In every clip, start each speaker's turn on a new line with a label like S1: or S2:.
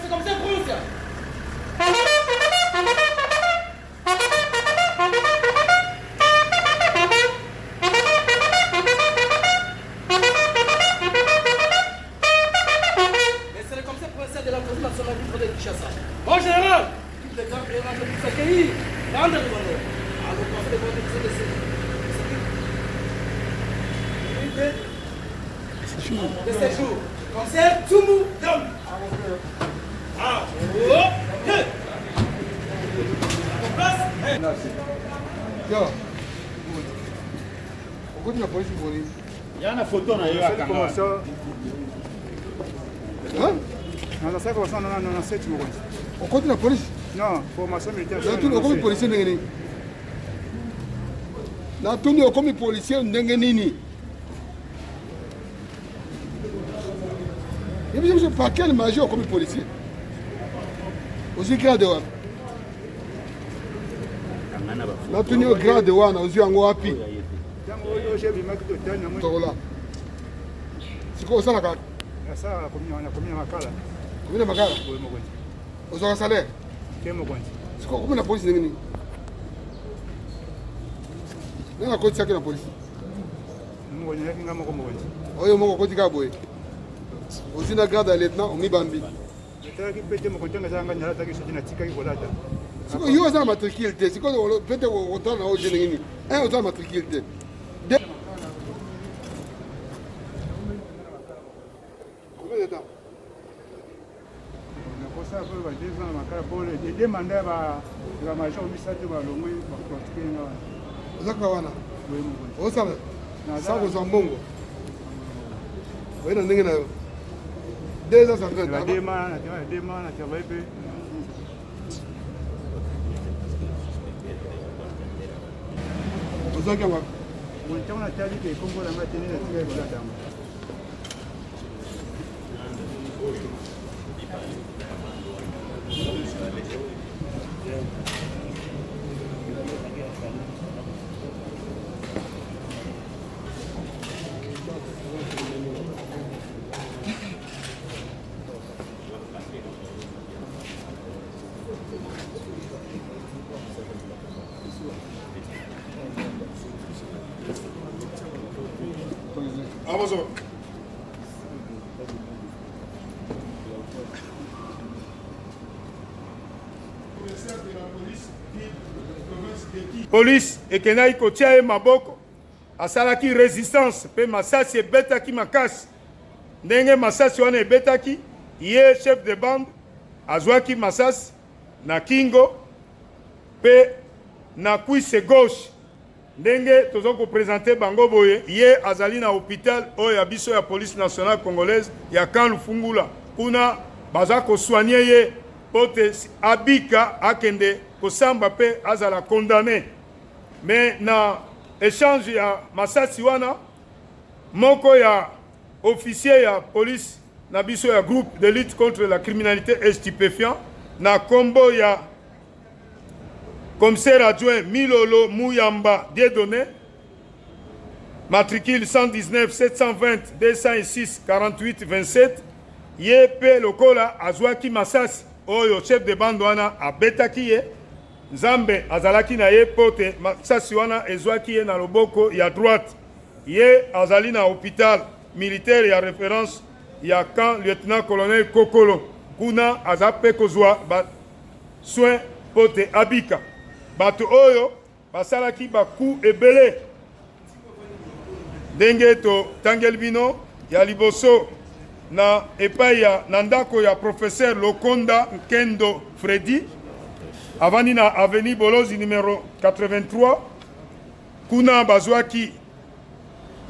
S1: c'est comme ça, prononce. Mais c'est le commissaire provincial de la police nationale du de Kinshasa. Mon général, toutes les grands éléments de tous accueillis. Rendez le bonheur. Alors, quand c'est bon, de ces jours. Commissaire Tsumu Dom. Ah, oh, hey.
S2: Yo. Ukoti na polisi boli.
S3: Yana photo na yo akanga.
S2: Hein?
S4: Na sasa kwa sana na seti mo kwanza.
S2: Ukoti na polisi?
S4: Non, formation militaire.
S2: Na tu ukomi polisi ndenge nini? Na tu ndio ukomi polisi ndenge nini? Hivi je pas quel major comme policier. Aussi grade wapi? Na tu ndio grade wana uzi yango wapi?
S4: Tango yo chef makito tani na
S2: Tola. Siko sana kaka.
S4: Sasa komina makala.
S2: Komina makala.
S4: Boy mo kwanza.
S2: Uzo salaire.
S4: Kemo kwanza.
S2: Siko komina polisi ndenge nini? Nanga koti yake na polisi.
S4: Mo kwanza kinga mo kwanza.
S2: Oyo moko koti ka boy. Aussi na garde à lieutenant on mi bambi.
S4: Taki pete mo kwanza nganga nyala taki sotina tika kikolata.
S2: Siko yo za matricule te. Siko pete autant na oje ndenge nini? Autant matricule te. Combien de temps?
S4: Na kosa ko ba deza makala pole. De manda ba major misatu ba lomwe ba kotikenga.
S2: Zaka wana.
S4: Boy mo kwanza.
S2: Osala. Sako za mbongo. Wewe ndenge nayo. Déjà ça fait.
S4: La dema na travail pe.
S2: Ozaka wa.
S4: Mo tona tali ke Kongo la matene na tika kikolata.
S2: Avançons.
S3: Police ekenai kotia ye maboko asalaki résistance pe masasi ebetaki makasi ndenge masasi wana ebetaki ye chef de bande azwaki masasi na kingo pe na cuisse gauche ndenge tozo ko présenter bango boye ye azali na hôpital oyo ya biso ya police nationale congolaise ya Kan Lufungula kuna baza ko soigner ye pote abika akende kosamba pe azala condamné mais na échange ya masasi wana moko ya officier ya police na biso ya groupe de lutte contre la criminalité et stupéfiant na kombo ya commissaire adjoint Milolo Mouyamba Dieudonné, matricule 119 720 206 48 27, Yepe Lokola Azwaki Masasi, Oyo chef de bande wana abetaki ye, Nzambe azalaki na ye pote Masasi wana ezwaki ye na loboko ya droite, ye azali na hôpital militaire ya référence ya camp lieutenant-colonel Kokolo, kuna azape kozwa ba soin pote abika. Bato oyo basalaki baku ebele ndenge to tangel bino ya liboso na epai ya nandako ya professeur Lokonda Nkendo Freddy avani na avenue Bolozi numéro 83 kuna bazwaki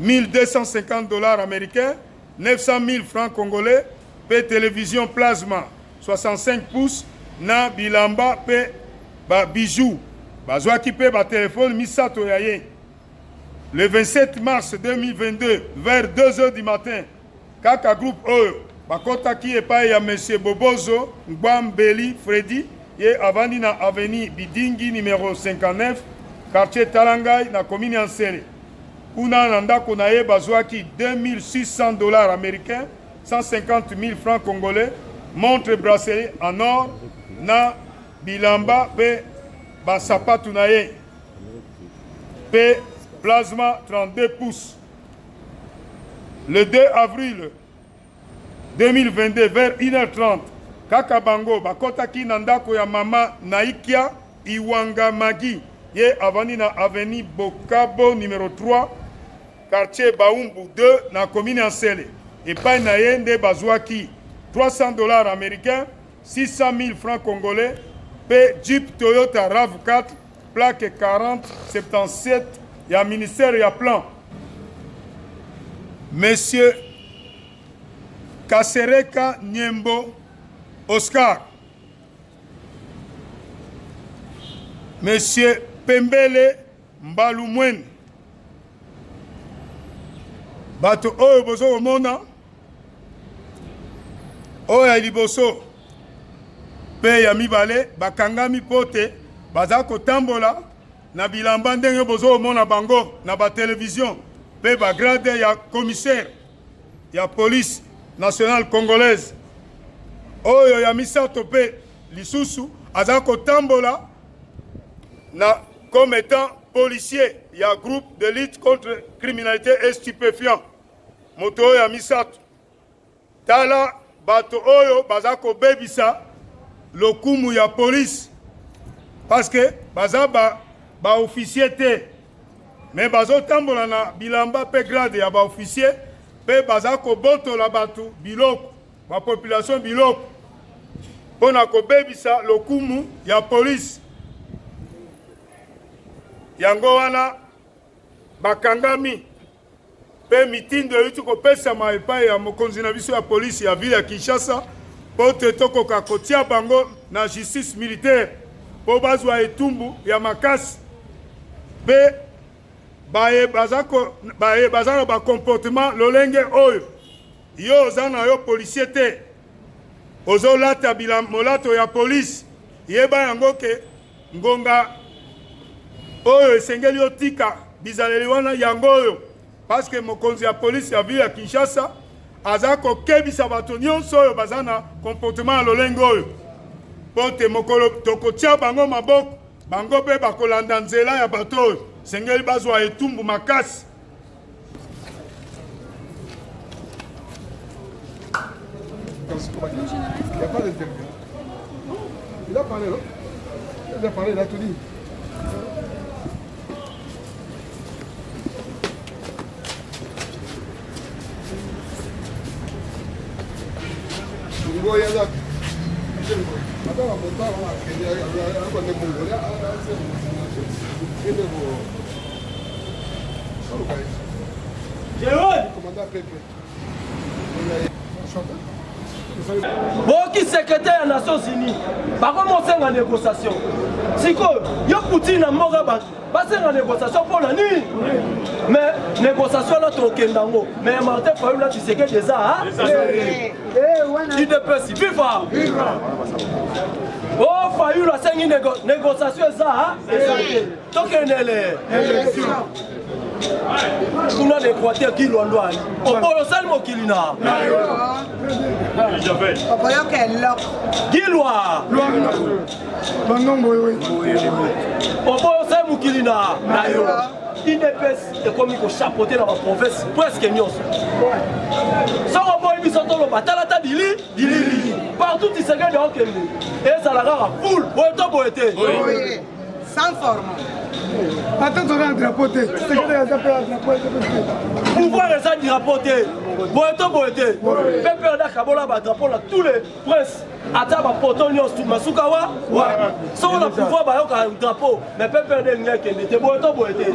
S3: $1250 américains 900 000 francs congolais pe télévision plasma 65 pouces na bilamba pe ba bijoux bazwaki pe ba téléphone misato ya ye. Le 27 mars 2022 vers 2 h du matin kaka groupe oyo bakotaki epai ya monsieur Bobozo Ngbambeli Freddy ye avandi na avenue Bidingi numéro 59 quartier Talangai na commune Ansele kuna na ndako na ye bazwaki $2600 américains 150 000 francs congolais montre bracelet en or na bilamba pe basapatu na ye pe plasma 32 pouces. Le 2 avril 2022 vers 1h30 kaka bango bakotaki na ndako ya mama Naikia Iwanga Magi ye avani na avenue Bokabo numéro 3 quartier Baumbu 2 na commune Ansele. Epai na ye nde bazwaki $300 américains, 600 000 francs congolais, pe Jeep Toyota RAV4, plaque 4077, ya ministère ya plan. Monsieur Kasereka Nyembo Oscar, Monsieur Pembele Mbalumwen, bato oyo bozo omona oyo ya liboso pe ya mibale bakangami pote baza kotambola na bilamba ndenge bozo omona bango na ba télévision pe ba grade ya commissaire ya police nationale congolaise oyo ya misato pe lisusu aza kotambola na comme étant policier ya groupe de lutte contre criminalité et stupéfiant moto ya misato tala bato oyo bazako bebisa lokumu ya police parce que baza ba officier te mais bazo tambola na bilamba pe grade ya ba officier pe bazako botola batu biloko ba population biloko pona ko bebisa lokumu ya police yango wana bakangami pe mitindo yutu kopesa epai ya mokonzi na biso ya polisi ya ville ya Kinshasa po te tokoka kotia bango na justice militaire po bazwa etumbu ya makasi pe baza na bakomportement lolenge oyo yo oza na yo policier te ozolata molato ya polisi yeba yango ke ngonga oyo esengeli otika bizaleli wana yango oyo parce que mokonzi ya polisi ya ville ya Kinshasa aza kokebisa bato nyonso oyo baza na comportement ya lolenge oyo po te mokolo tokotia bango maboko bango pe bakolanda nzela ya bato oyo sengeli bazwa etumbu makasi.
S2: Il n'y a pas d'interview. Il a parlé, non? Il a parlé, il a tout dit.
S1: Boki secrétaire des Nations Unies, par contre, on en négociation. Si quoi, yo Poutine a mort en négociation pour la nuit. Mais négociation là, tu es au mais Martin Fayoul là, tu sais que déjà, il ne peut si vivre. Oh, Fayoul a 5 négociations, ça, donc il est l'élection. Kuna l'Équateur qui l'on doit. Au polo salmo qui l'a.
S5: Au polo quel loc.
S1: Qui l'a. Au polo salmo qui l'a. Il ne peut comme il faut chapeauter dans la province presque nyos. Sans avoir mis son tolo batalata dili. Partout il se gagne en Kenya. Et ça la rare full. Boeto boete.
S5: Sans forme.
S4: Attends, on a un drapeau.
S1: Pouvoir les a drapeauté. Boeto boete. Pepe on a kabola ba drapeau là tous les princes. Ata ba potonios tout masukawa. Sans le pouvoir ba yoka drapeau. Mais Pepe de ngeke n'était boeto boete.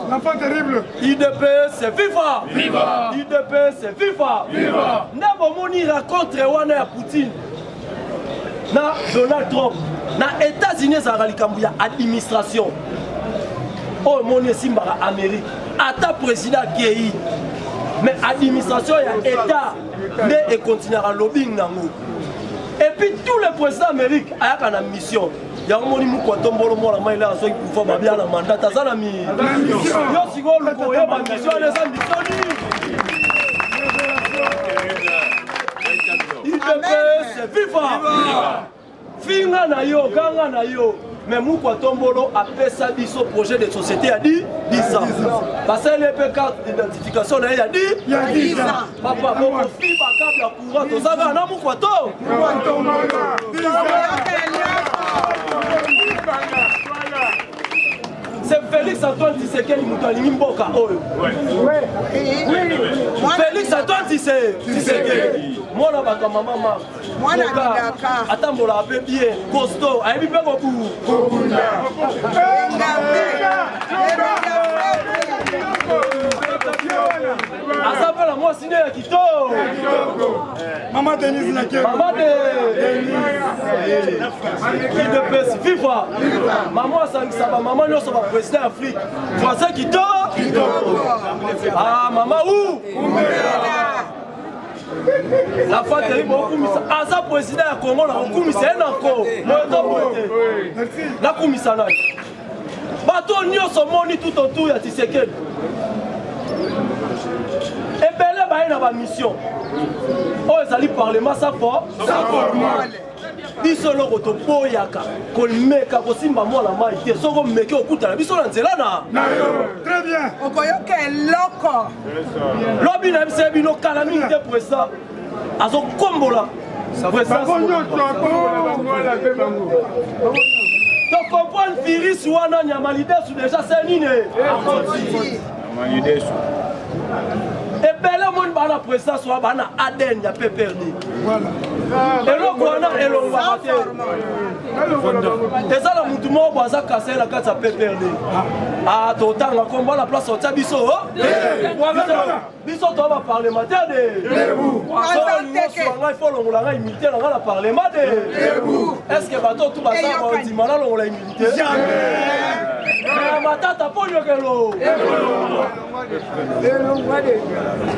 S4: L'enfant terrible.
S1: IDPS c'est viva. Viva. IDPS c'est viva. Viva. N'abo moni raconte wana ya Poutine. Na Donald Trump. Na États-Unis za ralikambu ya administration. Oh mon esimbara Amérique. Ata président Guéhi. Mais administration ya État ne continuera lobbying nango. Et puis tous les présidents d'Amérique ayaka na mission. Ya moni mukotombolo mo la maila so pouvoir ba bien na mandat tazana mi. Yo sigolo ko ya ba mission les ambitions. IDPS viva finga na yo ganga na yo mais Mukwa Tombolo appelle ça biso projet de société a dit 10 ans parce que les carte d'identification il y a dit 10 ans papa bon fi ba câble courant to zaga na Mukwa to c'est Félix Antoine Tshisekedi Moutoalingi Mboka oyo. Félix Antoine Tshisekedi. Mwana baka mama ma.
S5: Mwana bidaka.
S1: Atambola ape bien costaud. Ayebi pe boku. Asapela moi signé ya kito.
S4: Maman Denise Naké.
S1: Maman de viva. Maman sangisa ba maman nyonso ba président Afrique. Français kito. Ah maman où? La fois de Bokumisa, Asa président ya Congo na Bokumisa encore. La Kumisa na. Bato nyonso moni tout autour ya Tshisekedi. Et belé ba na ba mission. Oh ezali parlement ça fort. Biso loko to boyaka kolmeka kosimba mwana mai te soko meke okutana biso na nzela na.
S4: Très bien.
S5: Okoyoka eloko.
S1: Lobi na biso bino kala mingi te président. Azo kombola. Tu comprends virus wana nyamalide sous déjà c'est nini. Et belle monde bana président soit bana Aden ya perdu. Voilà. Et le wana elongo raté. Et ça la mutu mo boza casser la carte perdu. Ah totanga komba la place au biso. Biso to va parlementaire de. Il faut longola immunité dans la parlement de. Est-ce que bato tout basa ko dimana longola immunité? Jamais. Matata ponyo kelo.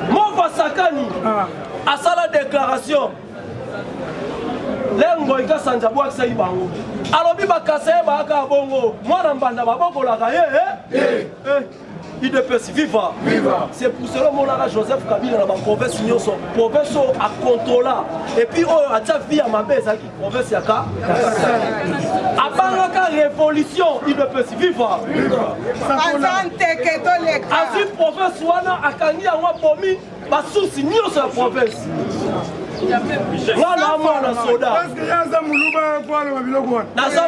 S1: Mon Sakani a ça la déclaration. Lengo ika sanjabu akisa ibango. Alobi bakase ba ka bongo. Mwana mbanda baboko la kaye IDPS viva. C'est pour cela mon ara Joseph Kabila dans la province nyonso. Province a contrôla et puis oh atia via ma beza qui province yaka. Abanga révolution IDPS viva.
S5: Azante keto leka.
S1: Azi province wana akangi yango bomi basusi nyonso ya province. Wana mwana soda.
S4: Est-ce que yaza muluba kwa le biloko wana?
S1: Naza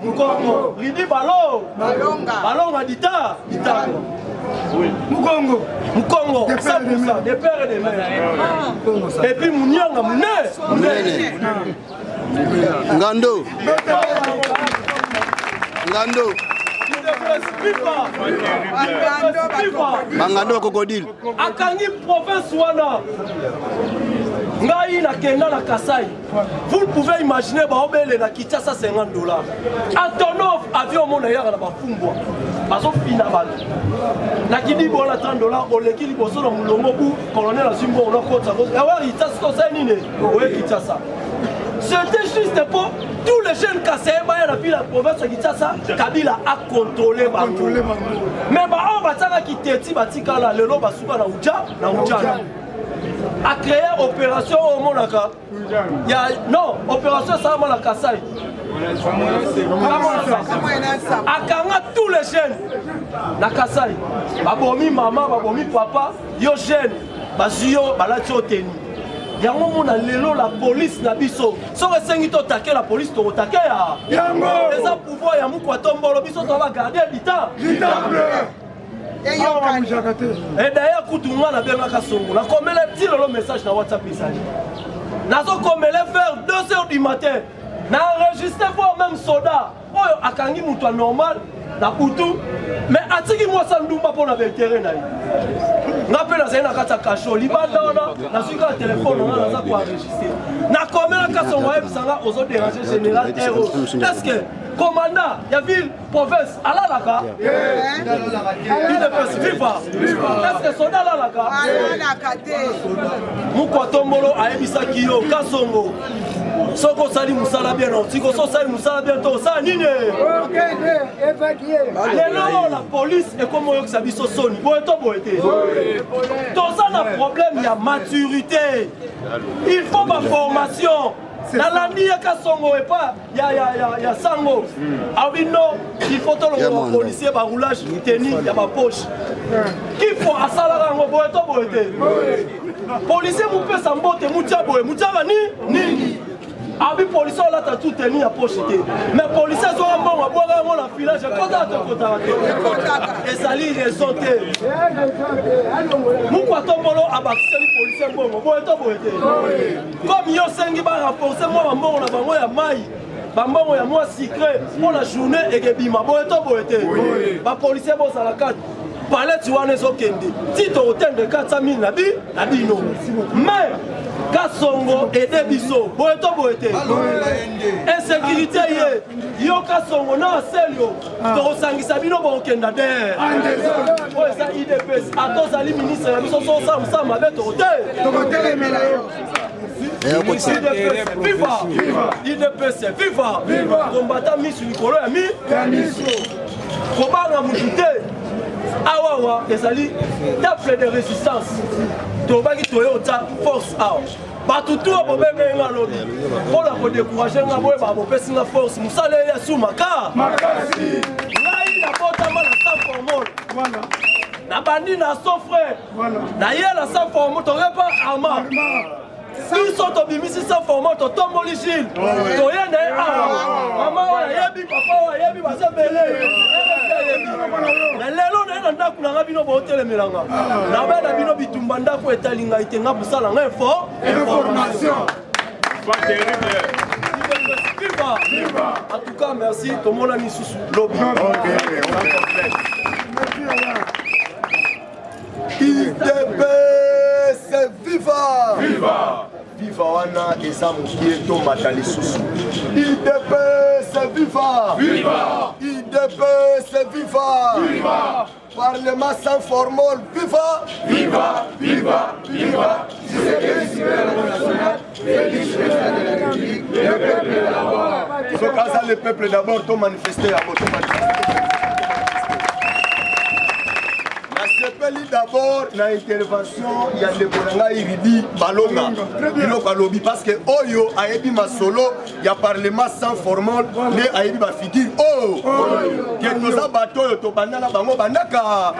S1: muko ridi balonga dita. Oui. Mukongo 100% des pères et des mères. Et puis Mounianga Moune.
S2: Ngando. Bangando crocodile.
S1: Akangi province wana. Ngai na kenda na Kasai. Vous pouvez imaginer baobele na Kinshasa $50. Antonov avion mona yaka na bafumbwa. Bazo fina bal. Na kidi bona $30 oleki liboso na mulongo bu colonel Azimbo na kota. Awa itasa ko sa nini? Oye Kinshasa. C'était juste pour tous les jeunes Kassai ba na ville province de Kinshasa, Kabila a contrôlé bango. Mais ba on bataka ki teti batika la lelo basuka na uja. A créé opération au Monaka. Il y a opération ça na Kasai. Akanga tous les jeunes na Kasai. Babomi maman, babomi papa, yo jeune, bazuyo balati oteni. Yango mona lelo la police na biso. So resengi to taquer la police to taquer ya. Yango. Les a pouvoir ya Mukwa Tombolo biso to va garder l'État. Et d'ailleurs kutunga na benga kasongo. Na komela petit le message na WhatsApp isali. Nazo komela vers 2h du matin. Na enregistré pour même soda. Oyo akangi mutu normal na kutu. Mais atiki moi sandumba pour na terrain na. Ngape na zena kata kasho libanda ona na suka téléphone ona na kwa enregistrer. Na komela kasongo ebisanga ozo déranger général Tero. Est-ce que commandant ya ville province alalaka IDPS viva. Est-ce que soda alalaka Mukwa Tombolo ayebisaki yo kasongo soko sali musala bien otiko so sali musala bien to sa nini lelo la police et comme yo sa biso soni boye to boete to ça na problème ya maturité. Il faut ma formation. nalandi yaka songo epa ya sango abino il faut tolo policier ba roulage teni ya ba poche kifo asalaka ngo boye to boye policier mu pesa mbote mutia boye mutia nini abi policier la ta tout teni ya poche te mais policier zo mbongo boga ngo na filage kota to kota te ezali raison te mukwa tombolo abakiseli policier mbongo boye to boye te comme yo sengi ba renforcer moi mbongo na bango ya mai bambongo ya moi secret pour la journée ekebima boye to boye te ba policier bo sala carte palais tu wana ezokende tito hotel de 400 000 na bino mais Kasongo ede biso boye to boye te insécurité ye yo Kasongo na selio tokosangisa bino bokenda der oyo eza IDPS atozali ministre ya biso sosamsama mabe tokotelemela yo IDPS viva kombata misu likolo ya miso kobanga mutu te awawa ezali temple de résistance tobaki toyota force awa bato tu bobenge nga lobi mpona kodécourage nga boye babopesi nga force mosala ye su makasi ngai nabotama na sa formole na bandi na son frère na ye na sa formole toyepa arma biso tobimisi sa formole totomboli gile toye na ye awa mama oyo ayebi papa oyo ayebi baza bele na lelo na ye na ndako na nga bino bootelemela na bana bino bitumba ndako etali ngai te nga bosala nga information. Viva! En tout cas, merci. Tomonani susu lobi.
S6: IDPS viva! Viva wana eza mokie tomata lisusu. IDPS viva! IDPS viva! Parlement sans formule, viva! Le peuple d'abord, tout manifester à votre d'abord, dans l'intervention, il y a des bonanga iridi balonga. Il parce que Oyo a ébi ma solo, il y a parlement sans formule, mais a ébi ma figure. Oh, que nous avons bateau, to banana bango banaka.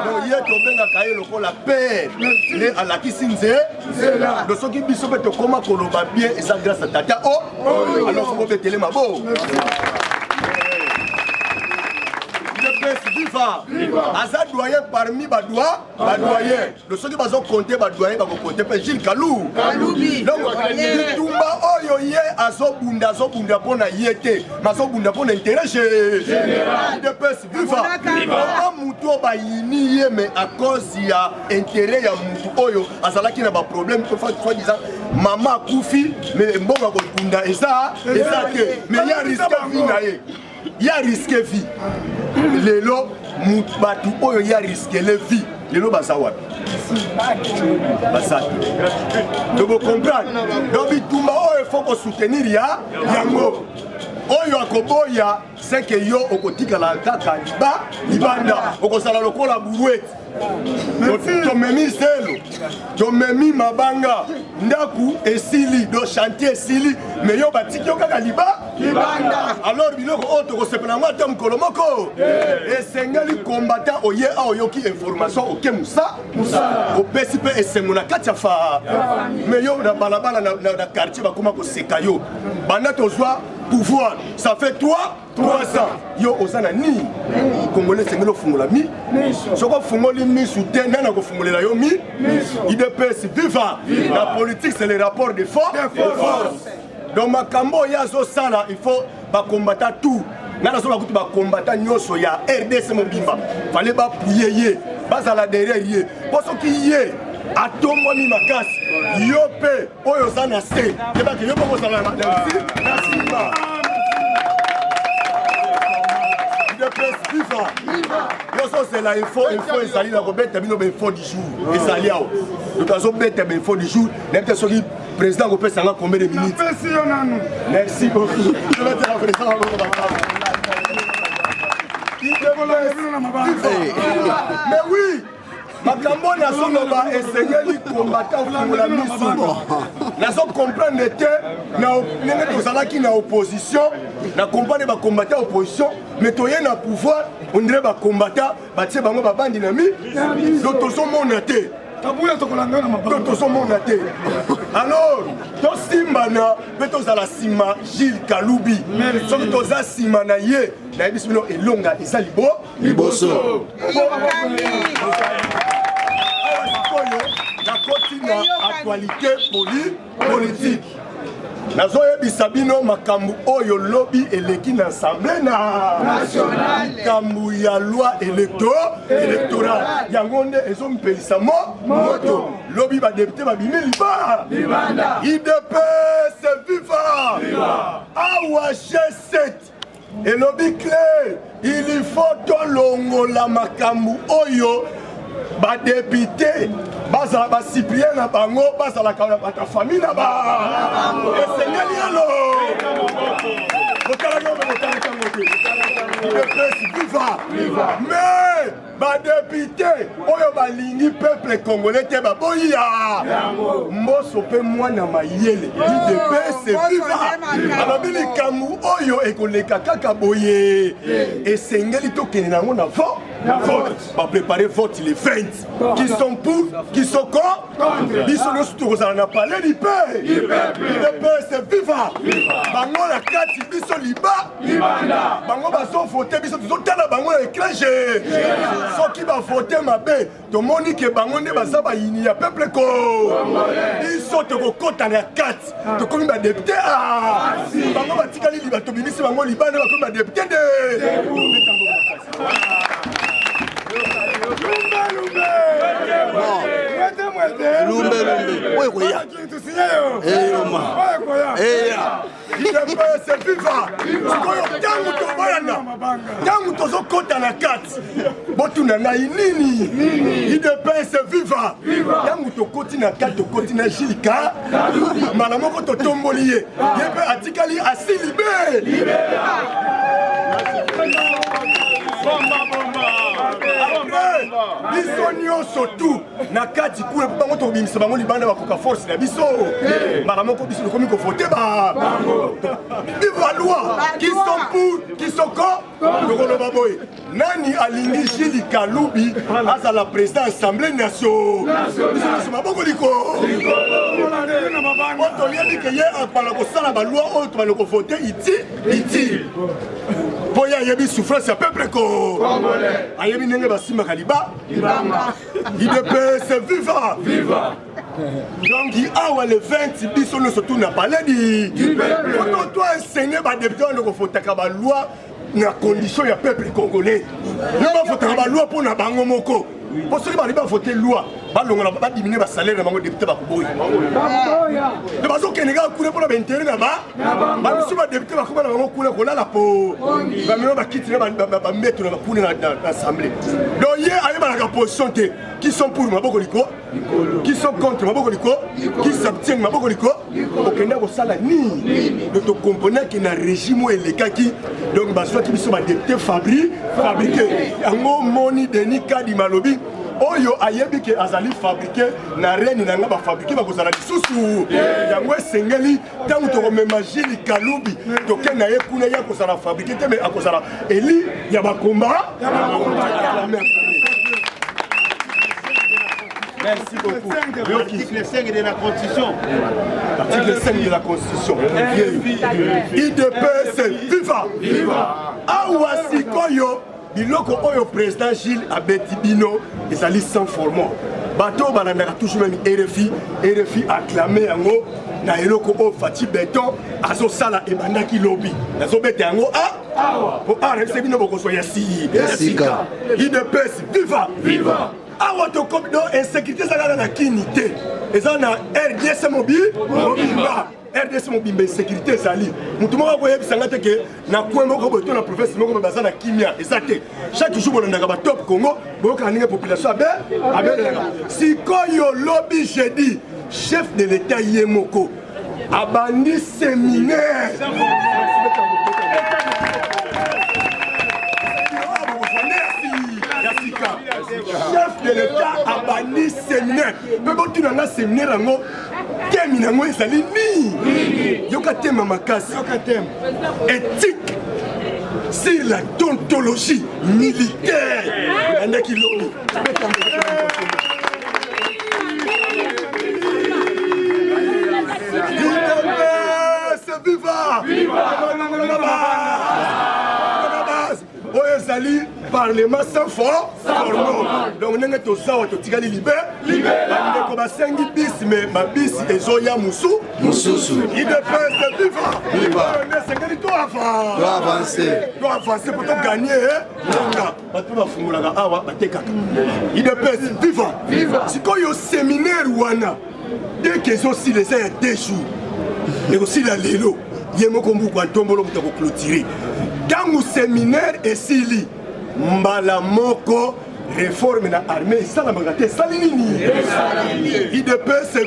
S6: Donc hier to benga kaye loko la paix. Les à la kisinze. De ceux qui biso beto koma koloba bien et ça grâce à Tata. Oh, alors faut betele mabo. Viva! Aza doyen parmi doyen. Le seul qui va compter doyen va compter pas Gilles Kalou. Donc Tumba oyo ye azo bunda pona yete. Mazo bunda pona intérêt général. IDPS viva! Pas muto ba yini ye mais à cause ya intérêt ya mutu oyo azala ki na ba problème peut faire soit disant maman Koufi mais mbonga ko bunda eza que mais ya risque vie na ye. Ya risque vie. Lelo batu oyo ya risque le vie. Lelo basa wapi? Basa. Donc vous comprenez. Donc bitumba oyo faut qu'on soutenir ya yango. Oyo akoboya c'est que yo okotika la kaka libanda okosala lokola buruete. Tomemi selo, tomemi mabanga, ndaku esili, do chantier esili, mais yo batiki yo kaka libanda. Alors biloko oto ko sepela ngata mkolomoko. Et sengeli combattant oye a oyoki information oke musa. O PCP esemuna katia fa. Mais yo na balabala na quartier bakoma ko seka yo. Banda tozwa pouvoir, ça fait 300. Yo osana ni Congolais sengelo fungola mi. Soko fungoli mi soutien na ko fungolela yo mi. IDPS viva. La politique c'est les rapports de force. Donc makambo yazo sala il faut ba combattre tout. Nana so ba kutu ba combattre nyoso ya RDC Mobimba. Fallait ba pouyer bazala derrière yé. Poso ki yé atomoni makasi. Yope oyo sana se. Deba ke yo ko sala na Simba. Viva! C'est la info ezali na kobeta bino be info du jour. Ezali awo. Donc azo beta be info du jour. N'importe soki président ko pesa nga combien de minutes? Merci beaucoup. Je vais te la président. Mais oui, makambo nazoloba esengeli combattant fungola miso nazo comprendre te ndenge tozalaki na opposition na comprendre bacombattant opposition mais toye na pouvoir on dirait bacombattant batie bango babandi na mi donc tozomona te tozomona te alors tosimbana mpe tozala nsima Gilles Kaloubi soki toza nsima na ye nayebisi bino elonga eza liboso awa sikoyo nakoti na actualité politique nazoyebisa bino makambo oyo lobi eleki na assemblée nationale makambo ya loi électorale yango nde ezomipelisa moto lobi badepute babimi libanda IDPS viva awa G7 elobi clair il faut tolongola makambo oyo badepute bazala bacyprien na bango bazalaka na bata famille na bango esengeli yalo viva mais badepute oyo balingi peuple congolais te baboya mboso mpe mwana mayele IDPS viva alobi likambo oyo ekoleka kaka boye esengeli tokende nango na vote va préparer vote les 20 qui sont pour qui sont contre biso nyonso tokozala na palais du peuple IDPS viva bango na kati biso libanda bango bazovote biso tozotala bango na écrage soki bavote mabe tomoni ke bango nde baza bayini ya peuple ko biso tokokota na kati tokomi badepute bango batikali liba tobimisi bango libanda bakomi badepute de
S7: Lumbe. Oye koya.
S6: IDPS viva. Sikoyo tangu tobayana. Tangu tozokota na kati. Botuna na nini? IDPS viva. Tangu tokoti na kati tokoti na Gilles mala moko totomboli ye. Yepe atikali asilibe. Biso nyonso tu na kati kuna bango tobimisa bango libanda bakoka force na biso mara moko biso komi ko voter viva loi qui sont pour qui sont contre lokolo baboy nani alingi Gilles Kaloubi asa la président assemblée nationale biso maboko liko on toyebi ke ye apala ko sala ba loi oyo to baloko voter iti boya yebi souffrance ya peuple ko ayebi ndenge basima kaliba IDPS viva donc awa le 20 biso nyonso tu na palais du peuple to enseigner badepute wana kofotaka baloi na condition ya peuple congolais yo bafotaka baloi mpo na bango moko po soki bali bavote loi balongola badimine basalaire na bango député bakoboyi me bazokende kaka kuna mpona baintere na bamisu badepute bakoma na bango kuna kolala po bamema bakiti na bameto na bakune na assemblée donc ye ayebanaka position te qui sont pour maboko liko qui sont contre maboko liko qui s'abstiennent maboko liko okenda kosala nini donc tocomprenait que na régime elekaki donc bazwaki biso badepute fabriqué yango moni Denis Kadi malobi oyo ayebi ke azali fabriqué na reni na nga bafabriqué bakozala lisusu yango esengeli ntango tokomema Gilles Kaloubi tokende na ye kuna ye akozala fabriqué te me akozala eli ya bakomba. Merci beaucoup.
S7: L'article 5 de la Constitution.
S6: L'article 5 de la Constitution. IDPS viva. Awa sikoyo biloko oyo président Gilles abeti bino ezali sans format. Bato balandaka toujours même RFI acclamé yango na eloko o Fati Beton azo sala ebandaki lobby. Nazo bete yango po c'est bino boko soya si. IDPS viva. Awa to comme do insécurité ça na kinité. Eza na RDS mobimba. RDS mobimba insécurité sali. Mutu moko ko yebisanga te ke na kwa moko boto na province moko baza na kimia ezate. Chaque jour bolanda ba top Congo, boka ninga population abe. Sikoyo lobby jeudi, chef de l'état Yemoko abandi séminaire. Chef de l'État séminaire mpe botunanga séminaire yango temi nango ezali nini yoka tema makasi éthique sur la déontologie militaire andaki lobi viva oyo ezali parlement sans fort donc ndenge tozawa totikali bandeko basengi bisi me babisi ezoya mosusu idps viva esengeli toavance po toganye nanga bato bafungolaka awa batekaka idps viva sikoyo séminaire wana deke ezosila eza ya 2 jours ekosila lelo ye moko mbuku antombolo moto akoclotire ntango séminaire esili mbala moko réforme na armée esalamaka te esali nini idps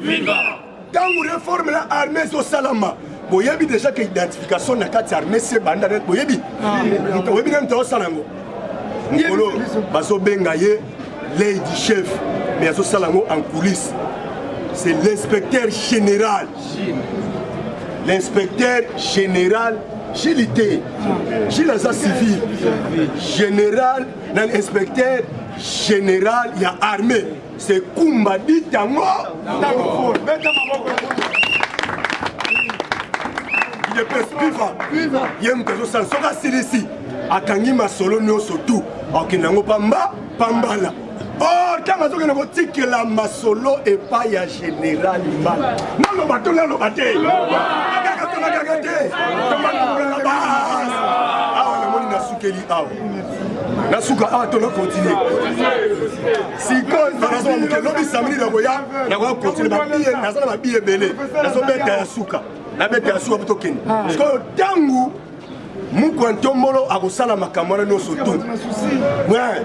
S6: viva ntango réforme na armée ezosalama boyebi déjà ke identification na kati ya armée se banda boyebi oyebi nani taosala yango mokolo bazobenga ye lady chef mais azosala yango en coulisse. C'est l'inspecteur général. L'inspecteur général, Gilité, Gilaza civil, général, l'inspecteur général, il y a armée. C'est Koumbadi Tango. Il est viva. Il y a un peu de sang. Ici, à Kangima Solo Nyosotu, à Kinango Pambala. Oh, quand on a dit que la masolo est pas ya général mal. Non, le bateau là, le bateau. Ah, on a mis Nasukeli out. Nasuka out, on a continué. Si quand par exemple, l'homme samedi la voya, la voya continue. Ma billet belé. La zone bête à Nasuka. La bête à Nasuka plutôt Ken. Parce que tangu Mukwantombolo a resala makamara no soto. Ouais.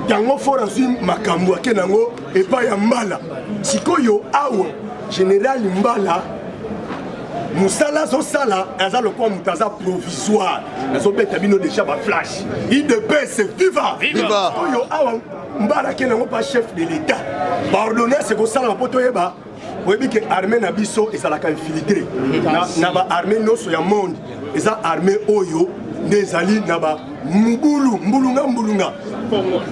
S6: Yango fora zui makambo akenango epa ya mbala. Sikoyo awa général Mbala musala zo sala aza lokwa mutaza provisoire. Nazo beta bino déjà ba flash. IDPS viva. Sikoyo awa Mbala kenango pas chef de l'état. Pardonnez ce ko sala poto yeba. Oyebi ke armée na biso ezalaka infiltré. Na ba armée noso ya monde. Eza armée oyo nezali na ba mbulunga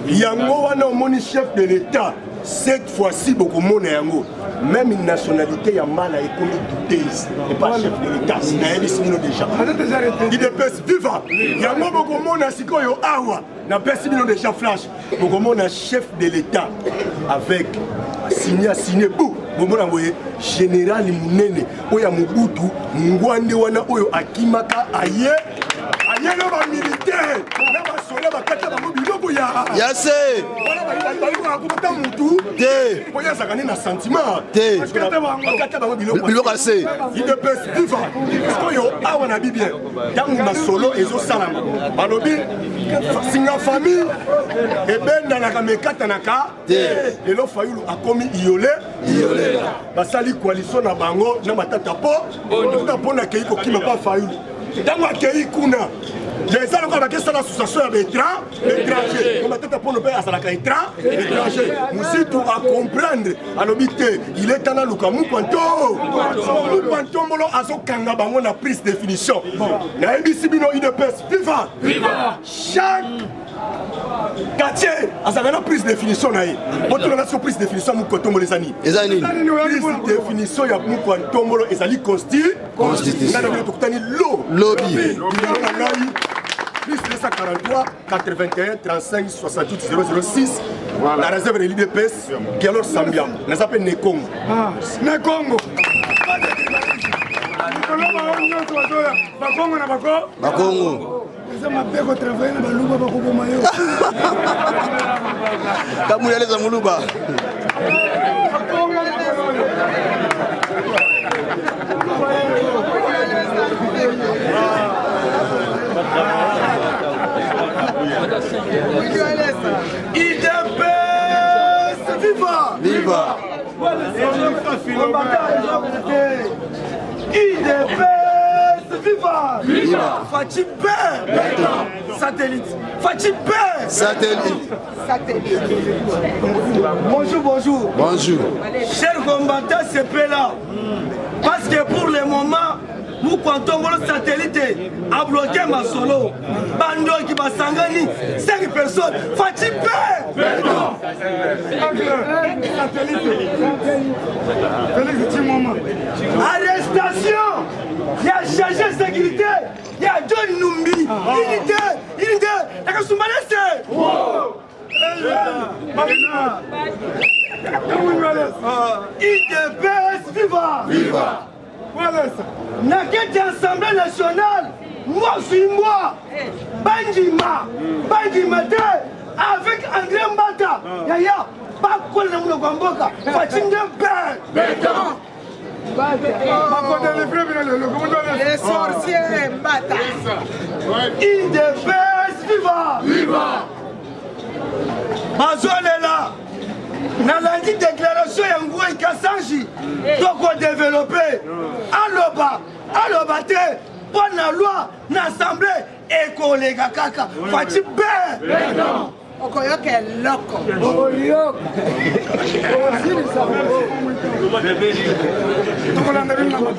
S6: yango wana omoni chef de l'état cette fois-ci beaucoup mona yango même une nationalité ya mala ekomi douteuse et pas chef de l'état na yebi sino déjà IDPS viva yango beaucoup mona sikoyo awa na pesi bino déjà flash beaucoup mona chef de l'état avec signé bou bomona ngoye général munene oya mubutu ngwande wana oyo akimaka aye ayelo ba militaire na ba sola ba kata ba biloko ya
S7: yase
S6: wana ba ba kuta mutu
S7: te
S6: oya sakani na sentiment
S7: te
S6: kata ba biloko
S7: ase
S6: IDPS viva parce yo awa na bibien tangu na solo ezo salama balobi singa famille e benda na kamekata na ka
S7: te
S6: lelo fayulu akomi iolé basali coalition na bango na matata po na keiko kima pa fayulu tango akei kuna les gens qui ont l'association étranger, comme peut-être pour ne pas étranger, nous sommes à comprendre. Alors, il est dans le Lukamu Panto. Panto Molo Azo Kangaba, on a pris définition. La MBC Bino IDPS, viva! Chaque quartier, a prise de définition. Votre relation prise de définition, nous comptons les années. Prise de définition, il y a nous comptons les années constituées. Lobby. Plus 243 81 35 68 006. Voilà. La réserve de l'IDPS qui est alors Sambia. Nous appelons Nekongo. Nekongo.
S7: Bakongo. Kamuyale za muluba.
S6: IDPS viva!
S7: Viva!
S6: IDPS viva!
S7: Viva.
S1: Fachi Père. Satellite. Fachi Père.
S7: Satellite.
S1: Bonjour.
S7: Bonjour.
S1: Chers combattants, c'est là. Parce que pour le moment, nous comptons le satellite a bloqué ma solo. Bando qui va s'engagner 5 personnes. Fachi Père. Arrestation. Il y a chargé de sécurité. Il y a John Numbi. Unité. La Kasumbalese. IDPS viva. Na quête d'Assemblée nationale, moi suis moi. Bandima avec André Mbata. Yaya, pas quoi le monde Gwamboka. Fatinga Père.
S5: Les sorciers Mbata.
S1: IDPS viva. Bazole là. Na lundi déclaration ya Ngoué Kassanji toko développer aloba te pour la loi na assemblée ekolega kaka Fachi Père
S5: Okoyoke loko.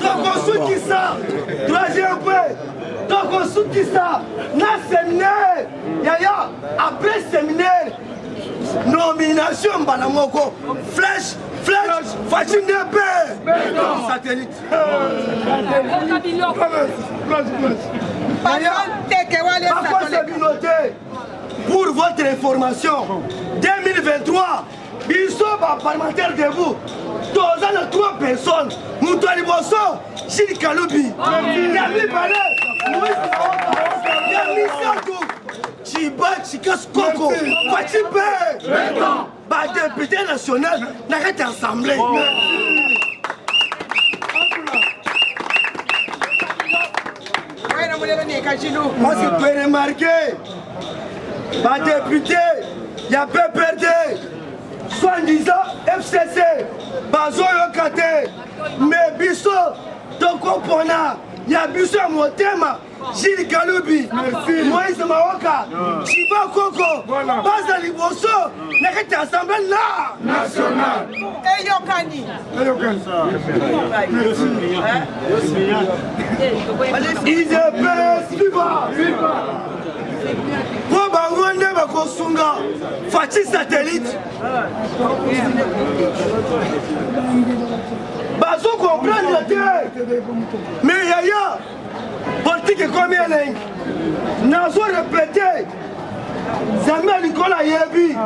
S1: toko suki ça troisième point toko suki ça na séminaire yaya après séminaire nomination Balamoko flèche Fachi Père satellite pour votre information 2023 biso parlementaire debout toza na 3 personnes mutu ya liboso Chili Kalubi ya mibale ya misatu Chiba Chikas Koko Fachi Père député national na kati assemblée parce que tu peux remarquer député ya PPRD soi-disant FCC bazoyoka te mais biso tokopona ya biso ya motema Chili Kalubi Moïse Maoka Chiba Koko baza liboso na kati ya assemblée nationale
S5: Eyokani.
S1: IDPS viva po bango nde bakosunga Fachi satellite bazo comprendre te mais yaya politique ekomi elengi nazo répété zami ya likolo ayebi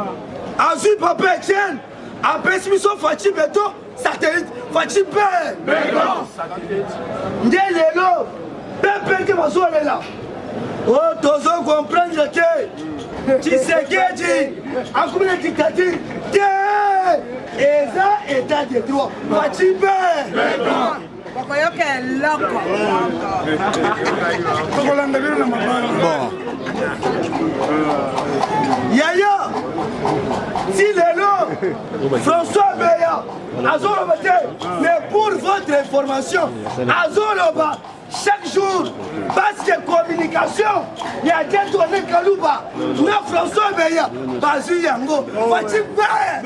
S1: azwi papa Etienne apesi biso Fachi beto satellite Fachi Père nde lelo pepe te bazolela o tozo comprendre te Tshisekedi akomi na dictature te eza état de droit Fachi Père
S5: Okoyoke loko.
S7: Bon.
S1: Yaya, si lelo, François Beya, Azoloba, mais pour votre information, Azoloba, chaque jour, parce que communication, il y a des tournées Kalouba, na François Beya, Bazu Yango, Fachi Père.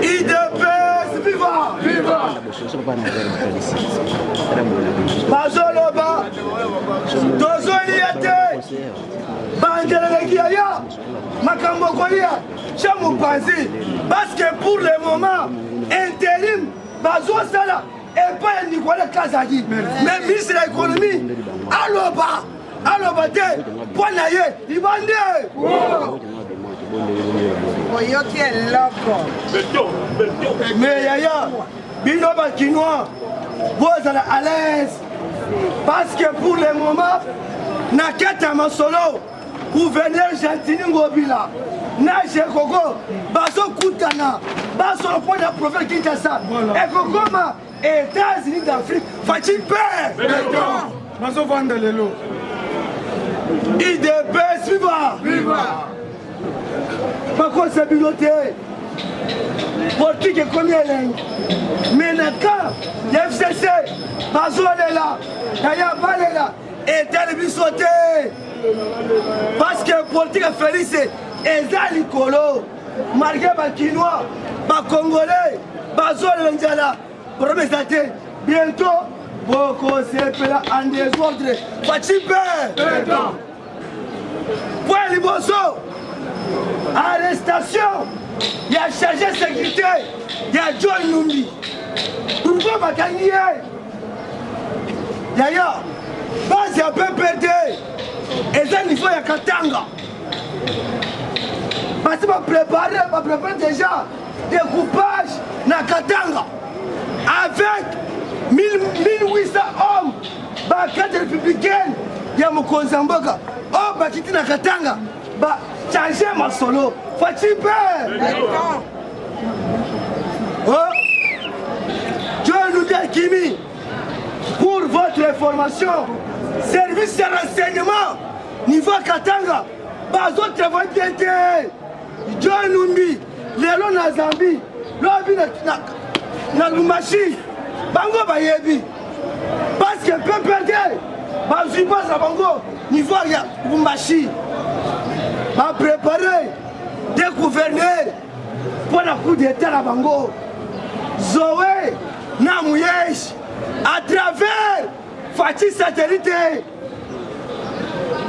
S1: IDPS viva! Bazoloba, Tozoliate, Bandelelekiaya, Makambokolia, Chamoupazi, parce que pour le moment, intérim, Bazosala, et pas Nicolas Kazadi, mais ministre de l'économie, Aloba, Poinaye, Ibande.
S5: Oyoke loko.
S1: Mais yaya, bino bakinois, vous êtes à l'aise. Parce que pour le moment, Nakata Masolo, gouverneur Gentini Ngobila, Naje Koko, Baso Koutana, Baso le point de la province Kinshasa, et Kokoma, États-Unis d'Afrique, Fachi Père.
S4: Baso Vandelelo.
S1: IDPS viva. Bako se bilote. Politique combien mais naka FCC bazole là daya balela et tel sauté parce que politique Félix eza likolo malgré ba Kinois ba Congolais bazole njala promesse bientôt beaucoup c'est en désordre Fachipe point liboso arrestation. Il y a chargé de sécurité, il y a John Numbi. Pourquoi Bakangié? D'ailleurs, base un peu perdu. Et ça, il faut y a Katanga. Parce que je prépare déjà des coupages dans Katanga. Avec 1800 hommes, la carte républicaine, il y a mon Konzamboka. Oh, Bakiti na Katanga. Changer ma solo. Fachipe. Oh. Dieu nous dit Kimi. Pour votre information, service de renseignement, niveau Katanga, bazo travail d'été. Dieu nous dit, l'élo na Zambie, l'obi na Lumbashi, bango bayebi. Parce que peu perdre, bazo pas à bango, niveau ya Lumbashi. Va préparer des gouverneurs pour la coup d'état à Bango. Zoé, Namouyèche, à travers Fatih Satellite.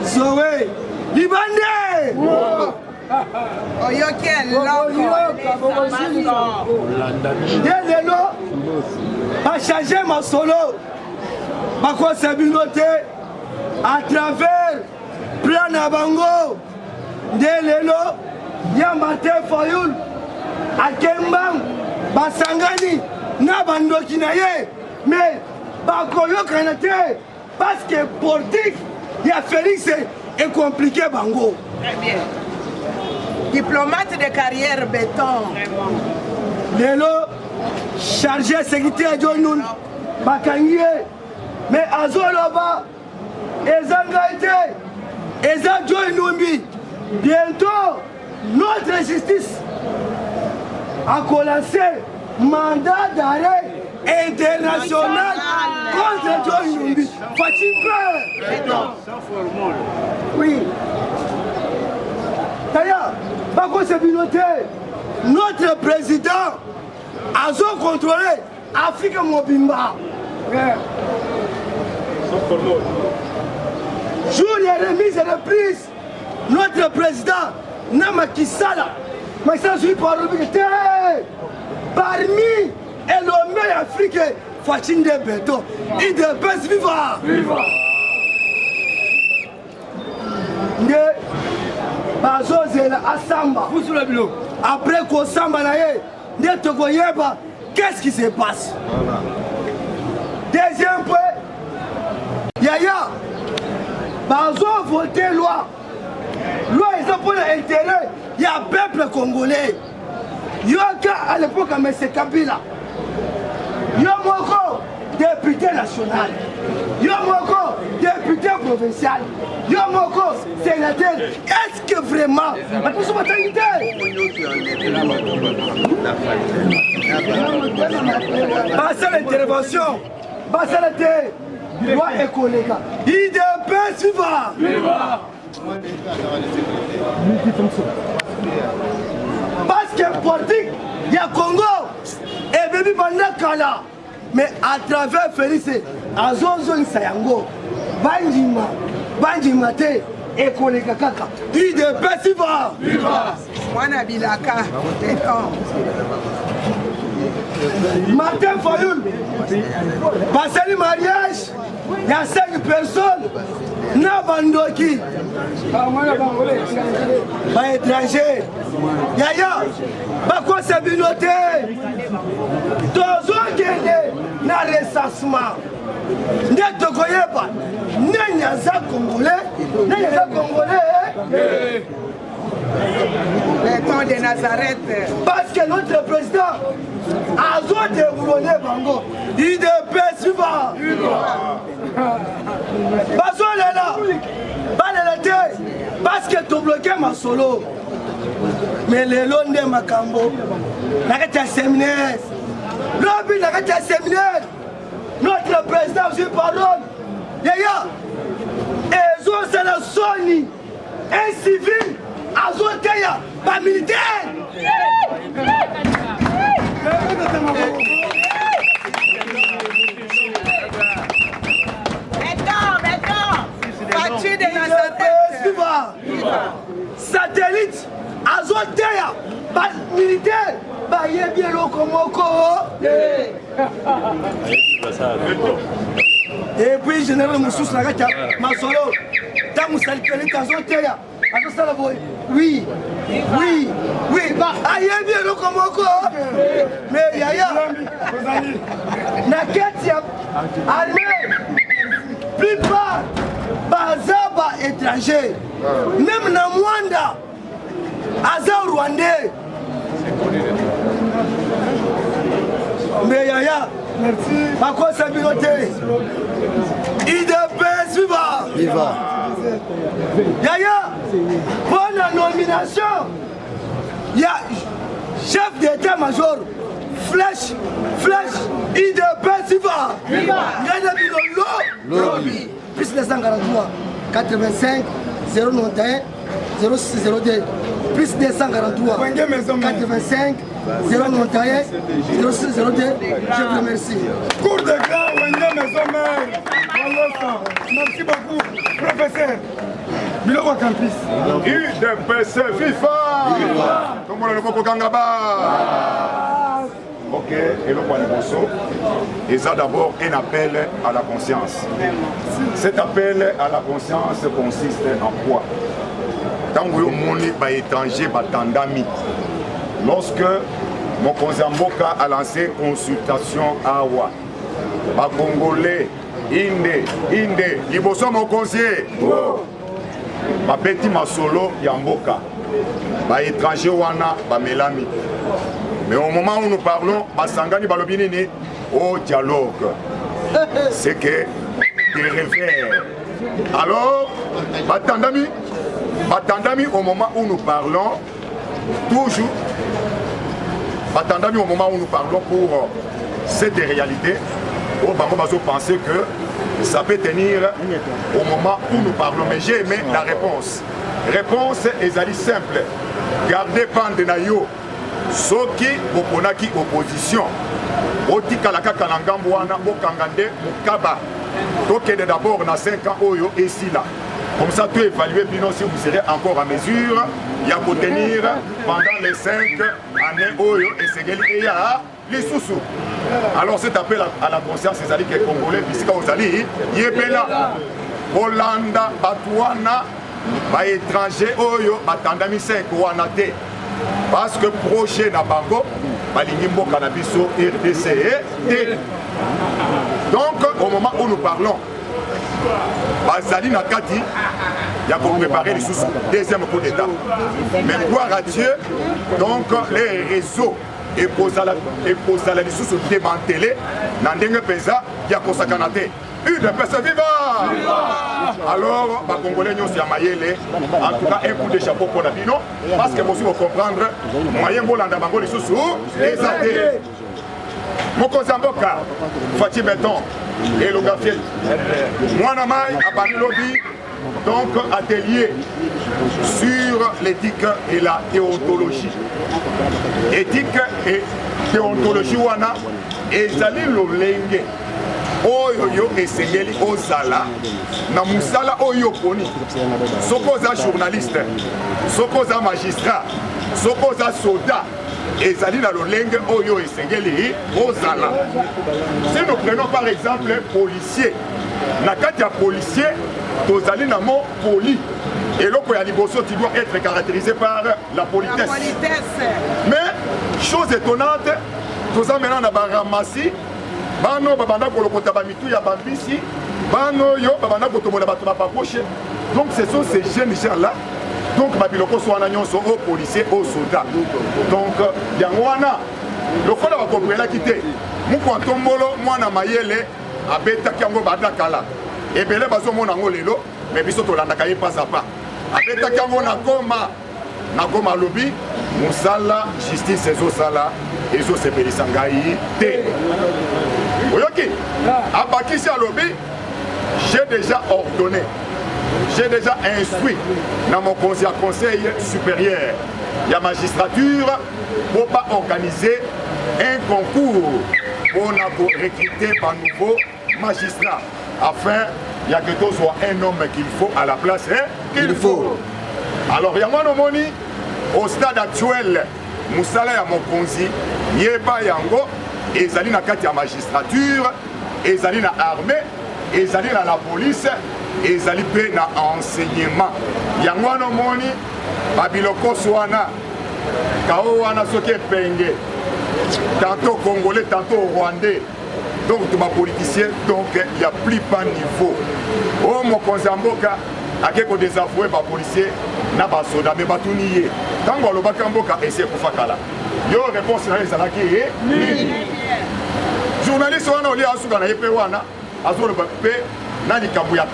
S1: Zoé, Libanais.
S5: Oyoke
S1: Lelo, va changer ma solo. Ma quoi c'est binoté à travers plan à Bango. Lelo, Yamate Fayoul, Akembang, Basangani, Nabandoki Naye, mais Bakoyo Kanate, parce que politique, il y a Félix est compliqué Bango.
S5: Très bien. Diplomate de carrière béton.
S1: Lelo, chargé de sécurité à Djonoun, Bakangié, mais Azoloba, Ezangaïté, Eza Djonoumbi. Bientôt, notre justice a commencé mandat d'arrêt international contre John Numbi. Fachipe. Oui. D'ailleurs, Bako Sebinote, notre président a contrôlé Afrique Mobimba. Jour de remise et reprise. Notre président Namaki Sala, parmi l'homme africain, Fatine de Beto, il dépasse viva. Après qu'on samba, qu'est-ce qui se passe? Deuxième point, Yaya, Bazo voté loi. Loi est pour l'intérêt, il y a un peuple congolais. Il y a à l'époque M. Kabila. Il y a encore député national. Il y a encore député provincial. Il y a encore sénateur. Est-ce que vraiment passez l'intervention. Passez l'intervention. Loi et collègue. IDP suivant. Parce que politique, il y a Congo et Bébi Bandakala. Mais à travers Félix, à Zonzon Sayango, Bandima Te et Koleka Kaka. IDP Siva.
S5: Mwana Bilaka.
S1: Martin Fayoul, passé le mariage, il y a 5 personnes. Nabandoki, pas étranger. Yaya, Bako Sabinote, Tozo Gende, na ressassement. N'est de Goyeba, n'est Yaza Congolais, n'est Yaza Congolais.
S5: Le temps de Nazareth.
S1: Parce que notre président a déboulonné Bango. Il dépêche suivant. Bazo est là. que tu bloquais ma solo. Mais les longs de Macambo, la séminaire. L'objet de la séminaire. Notre président, je parle. Yaya. Et zo c'est la Sony. Un civil. Azoteya. Pas militaire. Satellite Azoteya militaire bien et puis général Moussous Nagata Masolo Tamu Satellite Azoteya oui bien lokomoko mais yaya Naketia armée plupart bazaba étranger même na Mwanda aza rwandais mais yaya merci bakosa binote IDPS viva yaya pour la nomination il y a chef d'état-major flèche IDPS viva ngana bino lobby plus les 143 85 091 0602 plus 243 85 091 0602. Je vous remercie.
S7: Cours de grâce, Wende Maison Mère. Merci beaucoup, professeur. Biloko Campus.
S3: UDPS FIFA. Comment le Boko Kangaba? Ok, et le point de Bosso, et ça d'abord un appel à la conscience. Cet appel à la conscience consiste en quoi? Tant que mon étranger batandami, lorsque mon Mboka a lancé consultation à Awa, ba Congolais, Inde, Liboso mon conseiller, ba Petit Masolo Yamboka, ba étranger wana ba Melami. Mais au moment où nous parlons, Basangani Balobinini, au dialogue, c'est que des revers. Alors, Batandami, au moment où nous parlons, toujours, Batandami, au moment où nous parlons pour cette réalité, au Bango Bazo penser que ça peut tenir au moment où nous parlons. Mais j'ai aimé la réponse. Réponse est simple. Gardez Pande Nayo. Soki boponaki opposition otikala kaka na ngambo wana bokangande mukaba tokende d'abord na 5 ans oyo esila comme ça tu évaluer bino si vous serez encore à mesure ya tenir pendant les 5 années oyo esegeli eya lisusu. Alors cet appel à la conscience ezali que congolais bisika ozali yebela Hollanda Batouana ba étranger oyo batandami 5 wana te. Parce que projet na bango, Balingimbo Cannabiso RDC. Donc au moment où nous parlons, Bazali Nakati, il y a pour préparer les sous deuxième coup d'état. Mais gloire à Dieu, donc les réseaux et poser les sous démantelés, Nandenge Pesa, il y a Kosakanate. UDPS viva! Alors, les Congolais nous sommes mayele. En tout cas, un coup de chapeau pour la Bino. Parce que vous devez comprendre, moyen Bolanda Bango les sous et ça fait. Moko Zamboka, Fatih Béton et le Gafiel. Moi, Namai, à Banilobi, donc atelier sur l'éthique et la déontologie. Éthique et déontologie, wana, et Zali Lolenge. Oyo yo esengeli ozala na musala oyo poni soko za journaliste soko za magistrat soko za soldat ezali na lolenge oyo esengeli ozala. Si nous prenons par exemple policier na kati ya policier tozali na mo poli et loko ya liboso tu dois être caractérisé par la politesse. Mais chose étonnante toza maintenant na baramasi bano babanda kolokota bamitu ya bambisi bano yo babanda kotomola bato ba papoche. Donc ce sont ces jeunes gens là donc babiloko so wana nyonso au policier au soldat. Donc yango wana lokola ba kopela kité muko ntombolo mwana mayele abeta kango badakala ebele bazo mona ngo lelo mais biso tolanda kaye pas à pas
S8: abetaki yango na goma alobi mosala justice ezosala ezosepelisa ngai te oyoki abakisi alobi j'ai déjà ordonné, j'ai déjà instruit dans mon conseil supérieur de la magistrature pour pas organiser un concours pour recruter par nouveau magistrat afin il y a que tout soit un homme qu'il faut à la place qu'il faut. Alors il y a mon homoni au stade actuel Moussala ya Mokonzi yeba yango ezali na kati ya magistrature ezali na armée ezali na la police ezali pe na enseignement yango wana omoni babiloko wana kao wana soki epenge tantôt congolais tantôt rwandais donc tout ma politicien donc il y a plus bas niveau o mokonzi ya mboka ake kodésavouer bapolicier na basoda me batuni ye ntango alobaka mboka ese kufa kala yo réponse na ezalaki journaliste wana olia asuka na ye mpe wana azoloba mpe na likambo ya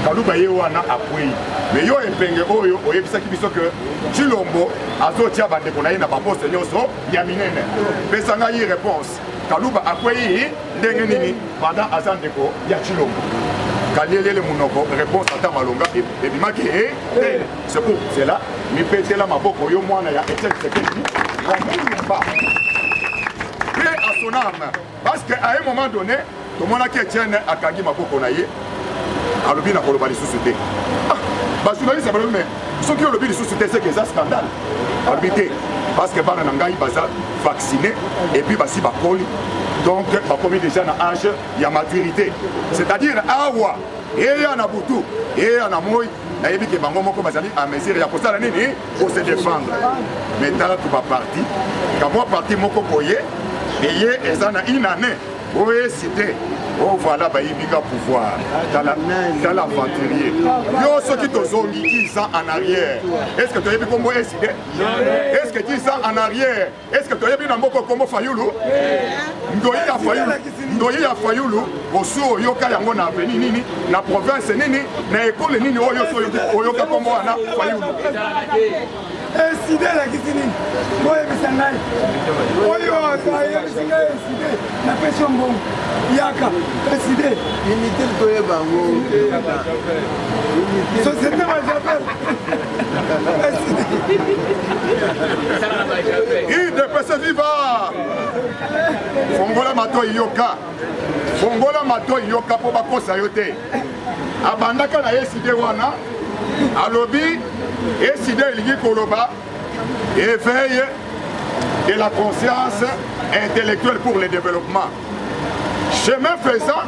S8: kaluba ye wana akwei me yo epenge oyo oyebisaki biso ke Chilombo azotia bandeko na ye na baposte nyonso ya minene pesa ngai réponse kaluba akwei ndenge nini pendant aza ndeko ya Chilombo kalelele munoko réponse ata malonga ebimaki c'est pour cela mipetela maboko yo mwana ya Etienne Tshisekedi pas et à son âme parce qu'à un moment donné tout le monde qui Etienne akangi maboko na ye alobi na koloba lisusu te bajournaliste balobi mais soki olobi lisusu te c'est que ça scandale alobi te parce que bana na ngai baza vacciné et puis basi bakoli donc bakomi déjà na âge ya maturité c'est-à-dire awa eya na butu eya na moi nayebi ke bango moko bazali à mesure ya kosala nini pour se défendre mais tala tout ba parti kamwa parti moko boye eye eza na une année oye cité oh voilà bayibiga pouvoir dans l'aventurier yo soki tozongi 10 ans en arrière est-ce que toyebi kombo eside est-ce que 10 ans en arrière est-ce que toyebi na mboko kombo Fayulu ndoyi ya Fayulu osu oyoka yango na aveni nini na province nini na école nini oyoka kombo wana Fayulu
S7: eside lakisi nini boyebisa ngai oyo ayebisi ngai eside napesi yo mbongo yaka eside unité toyeba yango société majapel
S8: idepese viva fongola mato yoka mpo bakosa yo te abandaka na eside wana alobi eside elingi koloba éveil de la conscience intellectuelle pour le développement chemin faisant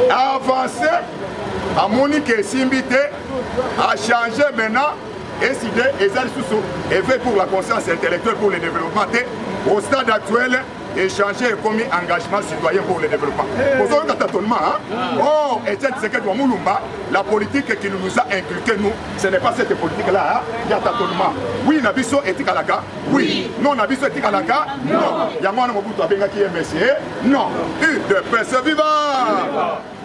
S8: avancer à Monique et Simbite a changé maintenant eside ezali susu éveil pour la conscience intellectuelle pour le développement au stade actuel échanger et commis engagement citoyen pour le développement. Pour ce tâtonnement, oh, Etienne Tshisekedi wa Mulumba, la politique qui nous a inculqué, nous, ce n'est pas cette politique-là, il y a tâtonnement. Oui, Nabiso est Tikalaka, oui. Non, Nabiso est Tikalaka, non. Yamana Mobutu Abenga qui est messier, non. UDPS viva!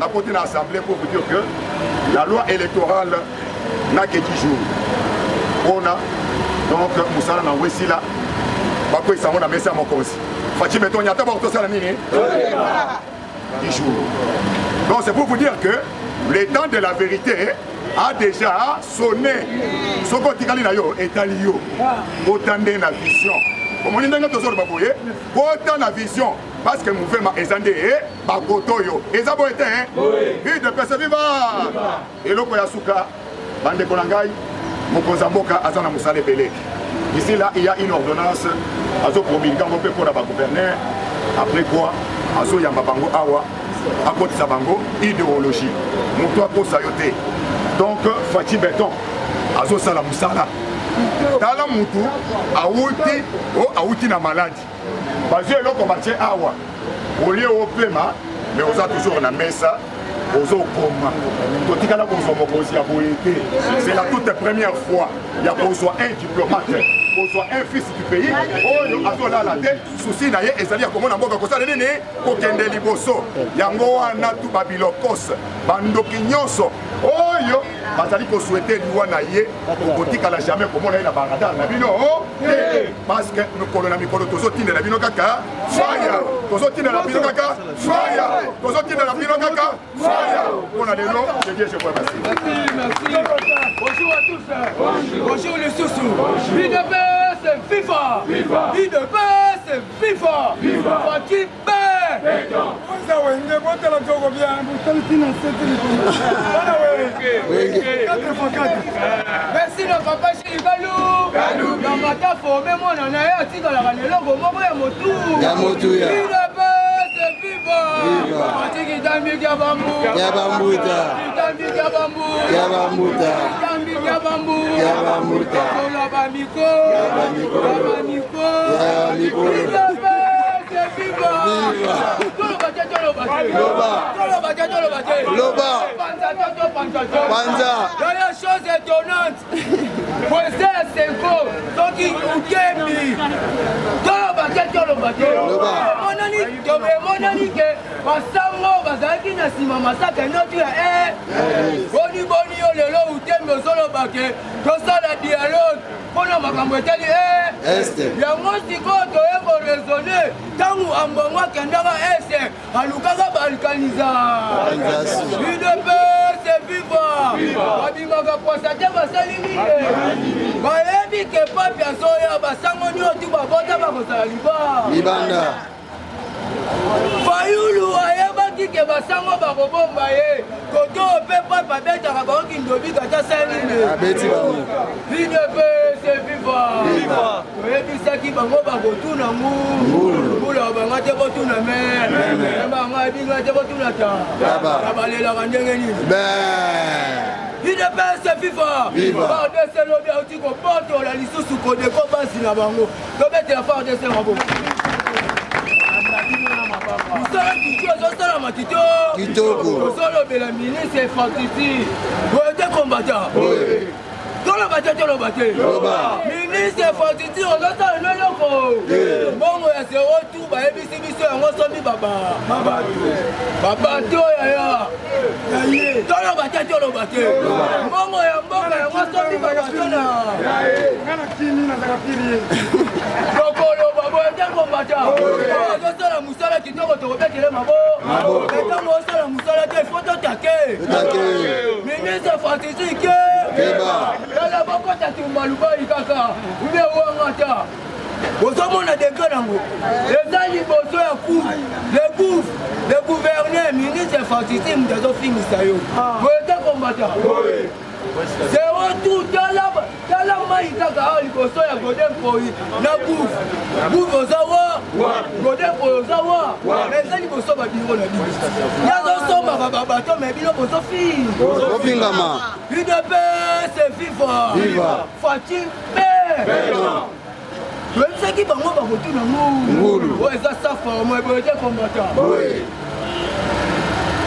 S8: La continue l'Assemblée pour vous dire que la loi électorale n'a que 10 jours. On a donc Moussala Nawesila, Bakwe Samona Messia Mokosi. Fachi Beton Yata Bortosala Nini 10 jours. Donc c'est pour vous dire que le temps de la vérité a déjà sonné. Soko Tikali Nayo est alio. Autant de la vision. Comme on dit dans notre zone, autant la vision. Parce que mouvement Ezande et Bagotoyo. Ezabo était, oui, de personnes vivantes. Et l'Oko Yasuka, Bande Konangai, Mokozamboka, Azana Moussale Belé. Ici, là, il y a une ordonnance. Azo promulgué pour la gouverneur. Après quoi, Azo Yamabango Awa, à côté de Sabango, idéologie. Moutoua pour Sayoté. Donc, Fachi Beton, Azo Salamoussala. Tala Moutou, Aouti na maladie. Parce que l'on combattait Awa. Au lieu au paiement, mais on a toujours la messe. C'est la toute première fois qu'il y a besoin un diplomate, besoin un fils du pays. Oh, azola la tête, souci naie, et c'est-à-dire comment on a beaucoup de choses. Kokende liboso, yango wana tu babilokos, bandoki nyonso. Oh yo, bazali kosouhaite liwa na ye okotikala jamais komona ye na baradar na bino parce que mikolo na mikolo tozotindela bino kaka fire tozotindela bino kaka fire tozotindela bino kaka fire mpona lelo je dis je vous remercie.
S1: Merci. Bonjour à tous. Bonjour les sous-sous. IDPS, FIFA. IDPS, FIFA. Fatih merci le papa chez Galou. Dans ma taf, même moi, on a eu dans la ranelongo, moi, il y a motu. IDPS, FIFA. Fatih qui t'a mis Gabamou. Dernière chose étonnante, Moïse Senko, donc il mpona makambo etali yango sikoyo toyeba raisonne ntango ambongo akendaka ese alukaka balkaniza UDPS viva babimaka posa te basali nini bayebi ke papi azoya basango nyonso babota bakosala libanda Fayulu ayebaki ke basango bakobomba ye koto mpe papa betaka bakoki ndobi kata saline IDPS viva toyebisaki bango bakotuna mbula banga te botuna mere bango ebinga te botuna ta abalelaka ndenge nini IDPS viva fardese lobi auti kobotola lisusu kodeko basi na bango tobetela fardese maboko le ministre est fantastique. Vous êtes combattant. Ministre est fantastique. On entend le loco. Bon, c'est retour. Bah, ABC, on va s'en baba. Baba, toya. Dans la bataille, dans la bataille. Bon, on va s'en baba. Osala musala kitoko tokobetele mabo etango osala musala te ifo totake ministre fantastique yala bokota tumbalubai kaka ube wangata ozomona degre nango eza liboso ya le gouverneur ministre fantastique mutu azofingisa yo boyete kombata zero tout tala mai kaka awa liboso ya Golden Boy na bouf ozawa Golden Boy ozawa eza liboso babiro na bino yazosomaka babato me bino bozofingama UDPS viva Fatih toyebisaki bango bakotuna ngulu oyo eza saforme boyete kombata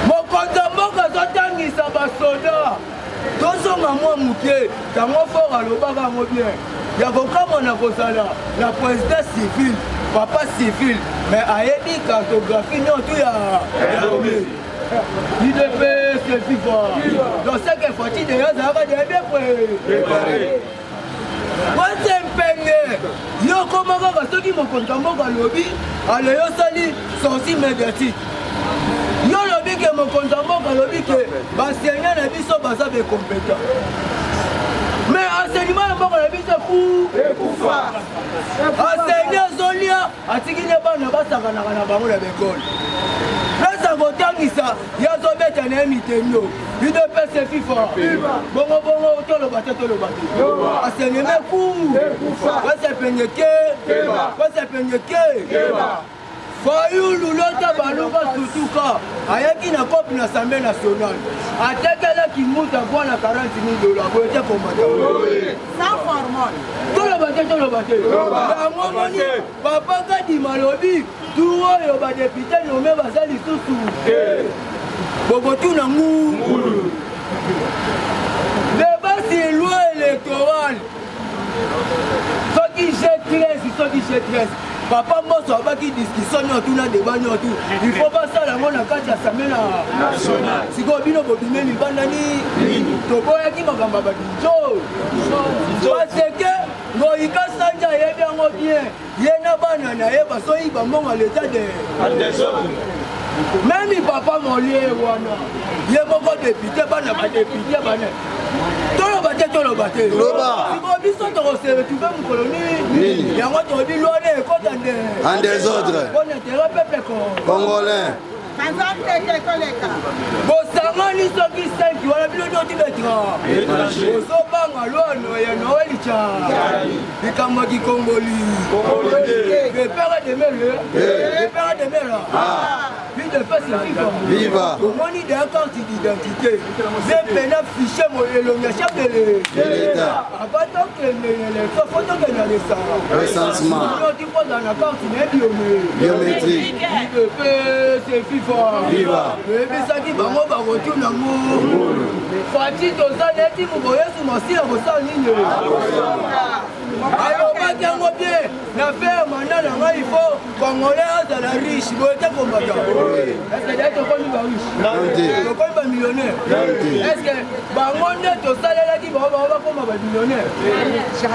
S1: mokonzi mboka azotangisa basoda tozonga mwa moke tango fort alobaka yango bien ya kokamona kozala na président civil papa civil mais ayebi cartographie nyonso ya IDPS viva donc ce que Fatih deya azalaka deya bien préparé wase mpenge yo koma kaka soki mokonzi mboka alobi aleyo osali sortie médiatique yo lobi ke mokonzi mboka lobi ke basenya na biso baza bekompétent mais enseignement ya mboka na biso ekufa enseigne ezolia atiki ne bana basakanaka na bango na bekole nasa kotangisa yazobeta na ye mitenio UDPS FIFA bongo toloba te enseignement ekufa wasepenyeke Fayulu lota baluka sutuka ayaki na kopi na Assemblée nationale atekelaki muta kwa na $40,000 boyete komata
S5: sans hormone
S1: toloba te yango moni papa kadima lobi tu oyo badepute nome baza lisusu bokotuna ngulu débat sur loi électorale soki G13 papa moso abaki discussion tout na débat tout il faut pas ça la mona kati assemblée nationale siko bino bobime libanda ni toboyaki makambo badijo parce que ngoyika sanja yebi yango bien ye na bana na ye basoyiba mbongo l'état de même papa molie wana ye moko député bana badéputé bana toloba te toloba te siko biso tokosebe tuve mokolo nini yango tobi lwa ne ekota nde
S9: en désordre
S1: bon intérêt peuple
S9: congolais
S1: bosangani soki 5 wana bino toti betra ozobanga lwano ya noelica likambo kikongoli epere demele epere demela ville de paix c'est viva omoni de carte d'identité bepena fiche elongi ya chef de l'état avant tokende élection fo tokende lesa
S9: recensement
S1: tikozala na carte na biométrique ville de paix c'est viva ebisaki bango bakotuna ngo fati toza neti moko yesu masila kosala nini alobaki yango bien na faire manda na ngai ifo congolais azala riche boye te kombata estce dai tokomi bariche tokomi bamillionnaire estce bango nde tosalelaki bango bakoma bamillionnaire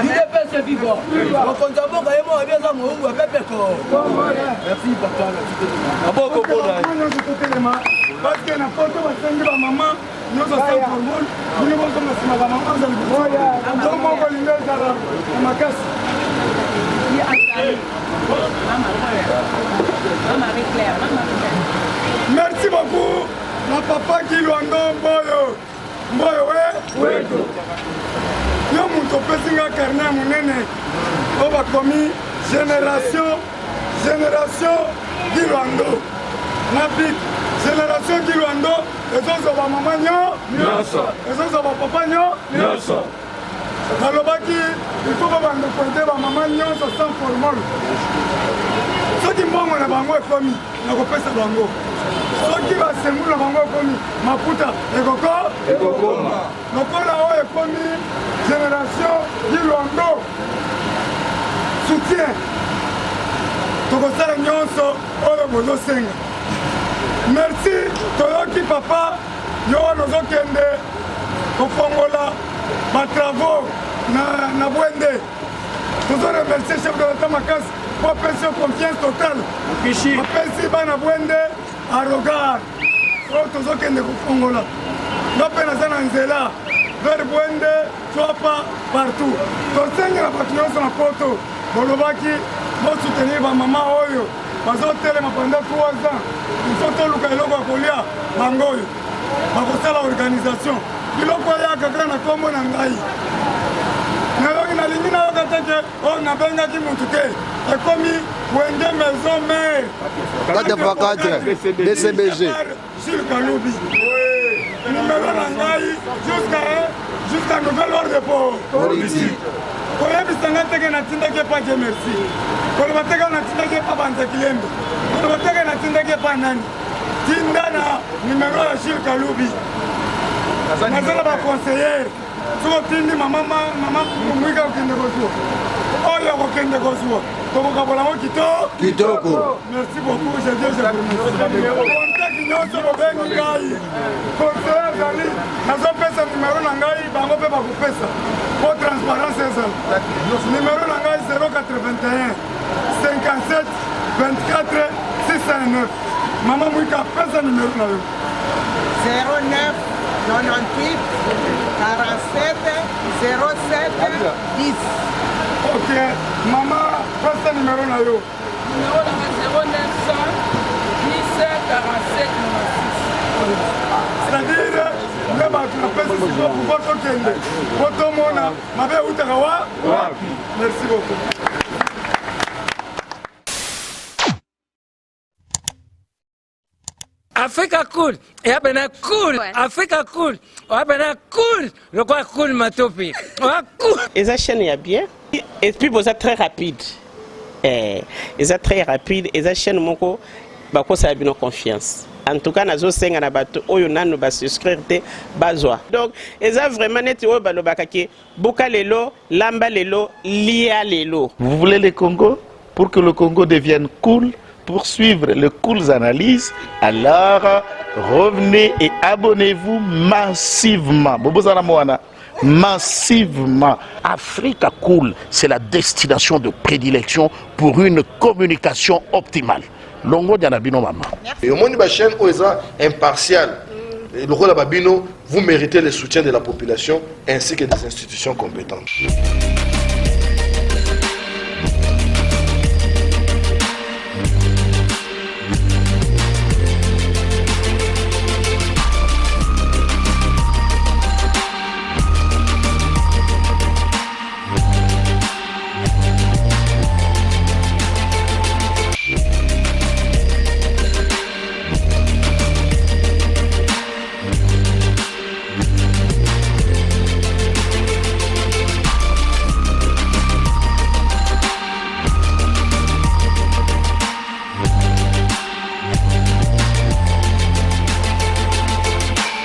S1: idepese viva mokonzi ya mboka ye moko abi aza moungu apepeko merci papa
S7: parce que na poto basengi bamama nyonso sanformol bino bozonga nsima bamama ozali moko lingi ezala na makasi merci beaucoup na papa kilwando mboyo wetu yo moto opesi nga carnet monene oyo bakomi génération kilwando na bik génération kilwando ezozoba mama nyonso ezozoba papa nyonso balobaki ifo babanda kote bamama nyonso sans formol soki mbongo na bango ekomi nakopesa bango soki basengulu na bango ekomi maputa ekokoma lokola oyo ekomi génération kilwando soutien tokosala nyonso oyo bozosenga merci toyoki papa yo wana ozokende kofongola batravaux na bwende tozoremercie chef de l'état makasi po apesi yo confiance totale apesi bana bwende arogar oyo tozokende kofongola nga mpe naza na nzela vers bwende twapa partout tosengela bato nyonso na poto bolobaki bosoutenir bamama oyo bazotelema pendant 3 ans ifo toluka eloko ya kolia bango oyo bakosala organisation biloko oyaka kaka na nkombo na ngai nayoki nalingi nayoka teke oyo nabengaki mutu te ekomi wende maison mare
S9: 4x4 DCBG
S7: Jules Kalubi numero na ngai jusqu'à nouvel ordre politique koyebisanga teke natindaki epa je merci koloba teke natindaki epa banzakilembe koloba teke natindaki epa nani tinda na numero ya Jules Kalubi naza na baconseillere soki otindi mama mwika kokende kozwa oyo akokende kozwa tokokabola ngo kitoko merci beaucoup je contacte nyonso bobengi ngai conseiller ezali nazopesa numero na ngai bango mpe bakopesa po transparence ezala numero na ngai 081 57 24 609 mama mwika pesa numero na yo
S5: 09 98 47 07 10.
S7: Ok, maman, pesa numéro na yo.
S5: Numéro 0900 10 47 96.
S7: C'est-à-dire, le bateau na pesa si vous votre kende. Votre mona, ma belle utakawa. Merci beaucoup.
S10: Africa cool, et abena cool, Africa cool, abena cool, le quoi cool matopi, cool.
S11: Et ça chaîne est bien, et puis vous êtes très rapide, et ça très rapide, et ça chaîne moko, bah quoi ça a bien confiance. En tout cas, nazo senga na bato oyo nanu ba souscrire te bazwa. Donc, et ça vraiment net oyo balobaka ke buka lelo, lamba lelo, lia lelo.
S12: Vous voulez les Congo? pour que le Congo devienne cool, pour suivre les cools analyses, alors revenez et abonnez-vous massivement. Massivement.
S13: Africa Cool, c'est la destination de prédilection pour une communication optimale. Longo Dianabino Mama.
S14: Et au monde de la chaîne, impartial. Et le rôle de Babino, vous méritez le soutien de la population ainsi que des institutions compétentes.